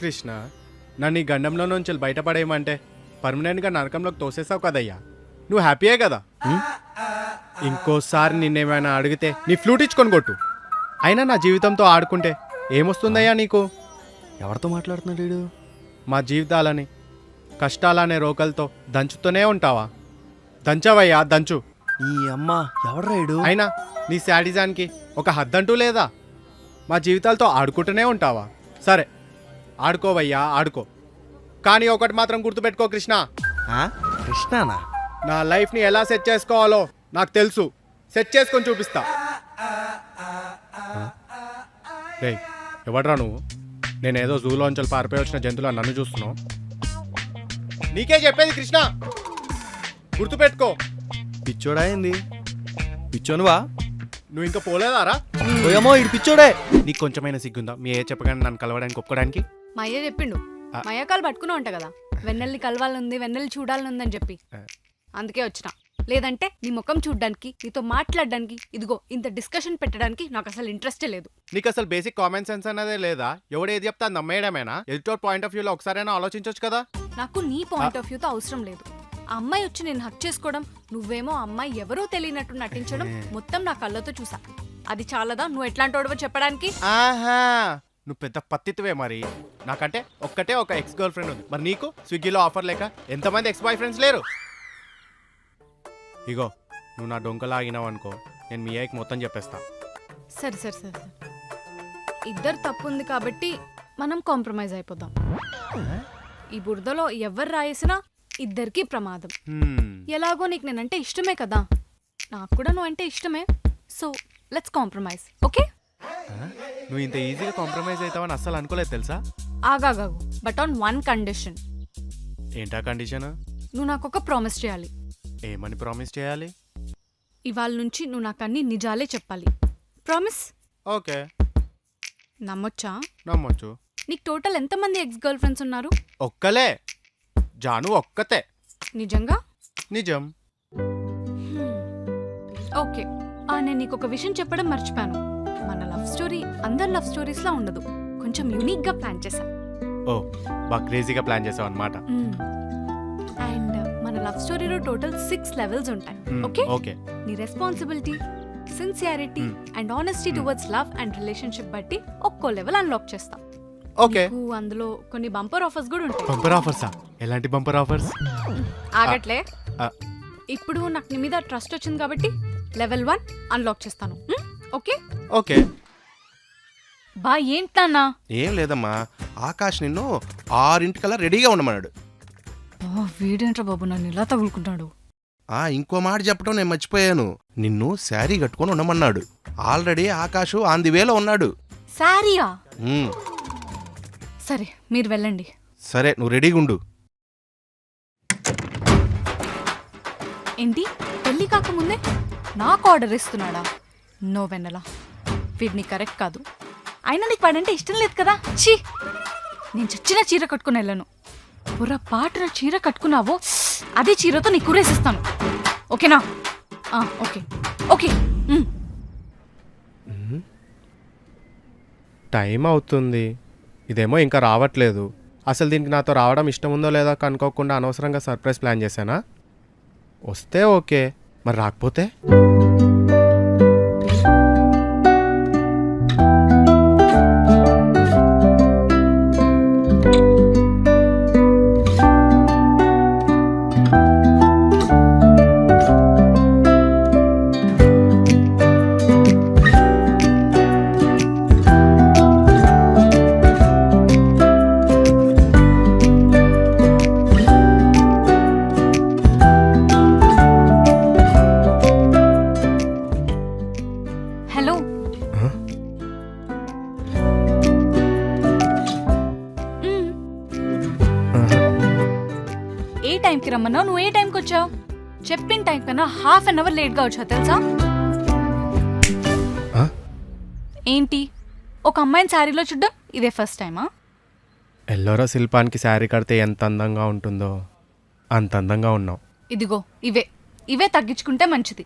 కృష్ణ, నన్ను ఈ గండంలో నుంచి బయటపడేయమంటే పర్మనెంట్గా నరకంలోకి తోసేసావు కదయ్యా. నువ్వు హ్యాపీయే కదా? ఇంకోసారి నిన్నేమైనా అడిగితే నీ ఫ్లూట్ ఇచ్చుకొని కొట్టు. అయినా నా జీవితంతో ఆడుకుంటే ఏమొస్తుందయ్యా నీకు? ఎవరితో మాట్లాడుతున్నాడు వీడు? మా జీవితాలని కష్టాలనే రోకలతో దంచుతూనే ఉంటావా? దంచవయ్యా, దంచు. ఈ అమ్మ ఎవడ్రా వీడు? అయినా నీ శాడిజానికి ఒక హద్దంటూ లేదా? మా జీవితాలతో ఆడుకుంటూనే ఉంటావా? సరే ఆడుకోవయ్యా, ఆడుకో. కానీ ఒకటి మాత్రం గుర్తుపెట్టుకో కృష్ణ, ఆ? కృష్ణానా? నా లైఫ్ని ఎలా సెట్ చేసుకోవాలో నాకు తెలుసు. సెట్ చేసుకొని చూపిస్తా. రే, ఎవడ్రా నువ్వు? నేనేదో జూలోంచలు పారిపోయి వచ్చిన జంతువులా నన్ను చూస్తున్నావు? నీకే చెప్పేది కృష్ణ, గుర్తుపెట్టుకో. పిచ్చోడా ఏంది? పిచ్చోనువా? నువ్వు ఇంకా పోలేదారా? ఓయమ్మో ఇడు పిచ్చోడే. నీకు కొంచెమైనా సిగ్గుందా మీ ఏ చెప్పగానే నన్ను కలవడానికి ఒప్పుకోవడానికి? మా అయ్య చెప్పిండు, మా అయ్య కాలు పట్టుకుని ఉంటా కదా, వెన్నెల్ని కలవాలనుంది, వెన్నెల్ని చూడాలనుందని చెప్పి అందుకే వచ్చిన. లేదంటే నీ ముఖం చూడడానికి, నీతో మాట్లాడడానికి, ఇదిగో ఇంత డిస్కషన్ పెట్టడానికి నాకు అసలు ఇంట్రెస్టే లేదు. నీకు అసలు బేసిక్ కామన్ సెన్స్ అనేదే లేదా? ఎవడు ఏది చెప్తా నమ్మేయడమేనా? ఎడిటోర్ పాయింట్ ఆఫ్ వ్యూలో ఒకసారైనా ఆలోచించవచ్చు కదా. నాకు నీ పాయింట్ ఆఫ్ వ్యూతో అవసరం లేదు. ఆ అమ్మాయి వచ్చి నేను హక్ చేసుకోవడం, నువ్వేమో ఆ అమ్మాయి ఎవరో తెలియనట్టు నటించడం మొత్తం నా కళ్ళతో చూసా. అది చాలదా నువ్వు ఎట్లాంటి వాడివో చెప్పడానికి? ఆహా, నువ్వు పెద్ద పత్తిత్వే. మరి నాకంటే ఒక్కటే ఒక ఎక్స్ గర్ల్ ఫ్రెండ్ ఉంది. మరి నీకు స్విగ్గీలో ఆఫర్ లేక ఎంతమంది ఎక్స్ బాయ్ ఫ్రెండ్స్ లేరు? ఇగో నువ్వు నా డొంకలాగినావు అనుకో, నేను మీ అయ్యకి మొత్తం చెప్పేస్తా. సరే సరే సరే సరే, ఇద్దరు తప్పు ఉంది కాబట్టి మనం కాంప్రమైజ్ అయిపోదాం. ఈ బురదలో ఎవరు రాయేసినా ఇద్దరికి ప్రమాదం. ఎలాగో నీకు నేనంటే ఇష్టమే కదా, నాకు కూడా నువ్వు అంటే ఇష్టమే. So let's compromise, okay? నువ్వు ఇంత ఈజీగా కాంప్రమైజ్ అవుతావని అస్సలు అనుకోలేదు తెలుసా. ఆగాగాగు, బట్ ఆన్ వన్ కండిషన్. ఏంటా కండిషన్? నువ్వు నాకు ఒక ప్రామిస్ చేయాలి. ఏమని ప్రామిస్ చేయాలి? ఇవాళ నుంచి నువ్వు నాకు అన్ని నిజాలే చెప్పాలి. ప్రామిస్? ఓకే. నమ్మొచ్చా? నమ్మొచ్చు. నీకు టోటల్ ఎంతమంది ఎక్స్ గర్ల్ ఫ్రెండ్స్ ఉన్నారు? ఒక్కలే, జాను ఒక్కతే. నిజంగా? నిజం. ఓకే, నేను నీకు ఒక విషయం చెప్పడం మర్చిపోయాను. మన లవ్ స్టోరీ అందరి లవ్ స్టోరీస్ లా ఉండదు, కొంచెం యూనిక్ గా ప్లాన్ చేశా. ఓ, బాగా క్రేజీగా ప్లాన్ చేసావు అనమాట. అండ్ మన లవ్ స్టోరీలో టోటల్ 6 లెవెల్స్ ఉంటాయి. Okay okay. నీ responsibility, sincerity and honesty towards love and relationship బట్టి ఒక్కో లెవెల్ అన్లాక్ చేస్తా. ఓకే. అందులో కొన్ని బంపర్ ఆఫర్స్ కూడా ఉంటాయి. బంపర్ ఆఫర్సా? ఎలాంటి బంపర్ ఆఫర్స్? ఆగట్లే, ఇప్పుడు నాకు నీ మీద ట్రస్ట్ వచ్చింది కాబట్టి లెవెల్ 1 అన్లాక్ చేస్తాను. Okay okay. బా ఏంటన్నా? ఏం లేదమ్మా, ఆకాష్ నిన్ను 6:00 రెడీగా ఉండమన్నాడు. వీడేంట్రా బాబు నన్ను ఇలా తగులుకుంటాడు. ఇంకో మాట చెప్పడం నేను మర్చిపోయాను. నిన్ను శారీ కట్టుకొని ఉండమన్నాడు. ఆల్రెడీ ఆకాష్ ఆన్ ది వేలో ఉన్నాడు. సారీయా? ఉమ్, సరే మీరు వెళ్ళండి. సరే నువ్వు రెడీగా ఉండు. ఏంటి, పెళ్లి కాకముందే నాకు ఆర్డర్ ఇస్తున్నాడా? నో వెన్నెలా, వీడిని కరెక్ట్ కాదు. అయినా నీకు వాడంటే ఇష్టం లేదు కదా. ఛీ, నేను చచ్చిన చీర కట్టుకుని వెళ్ళను. పొరపాటున చీర కట్టుకున్నావో అదే చీరతో నీ కూరేసిస్తాను. ఓకేనా? Okay okay. టైం అవుతుంది, ఇదేమో ఇంకా రావట్లేదు. అసలు దీనికి నాతో రావడం ఇష్టం ఉందో లేదో కనుక్కోకుండా అనవసరంగా సర్ప్రైజ్ ప్లాన్ చేశానా? వస్తే ఓకే, మరి రాకపోతే? హలో, ఏ టైంకి రమ్మన్నావు? నువ్వు ఏ టైంకి వచ్చావు? చెప్పిన టైం కన్నా ½ అన్ అవర్ లేట్గా వచ్చావు తెలుసా? ఏంటి, ఒక అమ్మాయిని శారీలో చూడ్డం ఇదే ఫస్ట్ టైమా? ఎల్లోరా శిల్పానికి శారీ కడితే ఎంత అందంగా ఉంటుందో అంత అందంగా ఉన్నావు. ఇదిగో ఇవే తగ్గించుకుంటే మంచిది.